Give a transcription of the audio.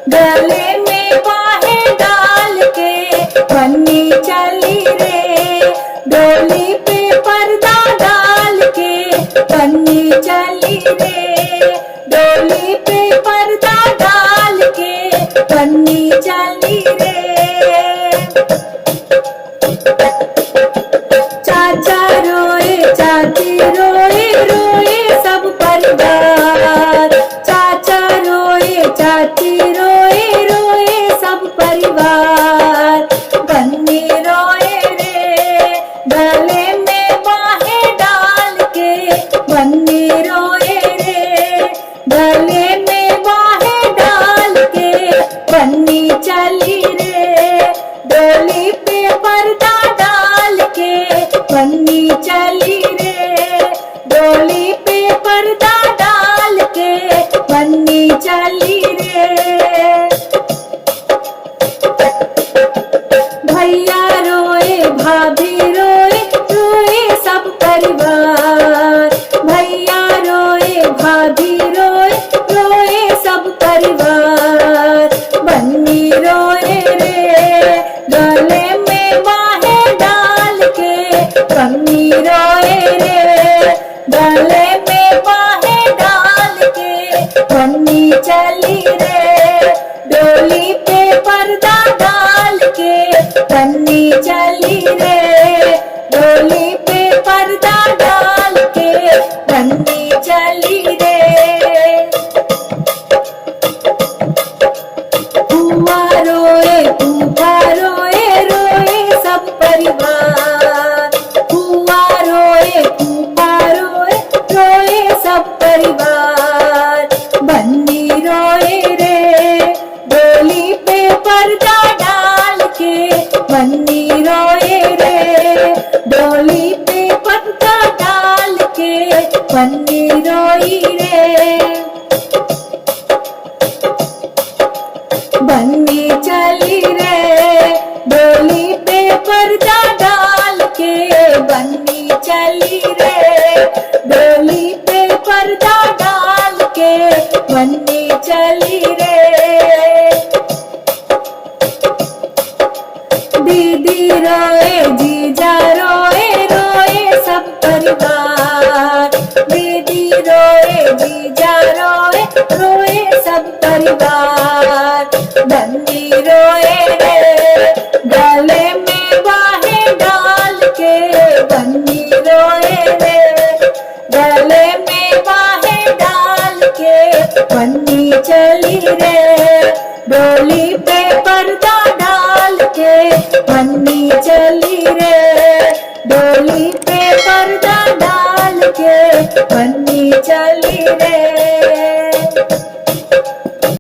गले में बाहें डाल के बन्नी चली रे, डोली पे पर्दा डाल के बन्नी चली रे, डोली पे पर्दा डाल के बन्नी चली रे। चाचा रोए चाची रोए, रोए सब परिवार, चाचा रोए चाची रोए, रोए सब परिवार, बन्नी रोए रे, गले में बाहें डाल के बन्नी रोए रे, गले में बाहें डाल के बन्नी चली रे, डोली पे पर्दा डाल के बन्नी चली रे, डोली पे पर्दा डाल के बन्नी चली रे। भैया रोए भाभी रोए, रोए सब परिवार, भैया रोए भाभी रोए, रोए सब परिवार, बन्नी रोए रे, गले में बाहें डाल के बन्नी रोए रे, गले में बाहें डाल के बन्नी चली रे, डोली पे पर्दा डाल के बन्नी चली रे, डोली पे पर्दा डाल के बन्नी चली रे। फूफा रोए फूफा रोए, रोए सब परिवार, फूफा रोए फूफा रोए, रोए सब परिवार, बन्नी रोए रे, डोली पे पर्दा डाल के बन्नी रोए रे, डोली पे पर्दा डाल के बन्नी रोई रे। बन्नी चली रे, डोली पे पर्दा डाल के बन्नी चली रे, डोली पे पर्दा डाल के बन्नी चली रे। दीदी रोए जीजा रोए, रोए सब परिवार, दीदी रोए जीजा रोए, रोए सब परिवार, बन्नी रोए रे, गले में बाहें डाल के बन्नी रोए रे, गले में बाहें डाल के बन्नी चली रे, डोली पे पर्दा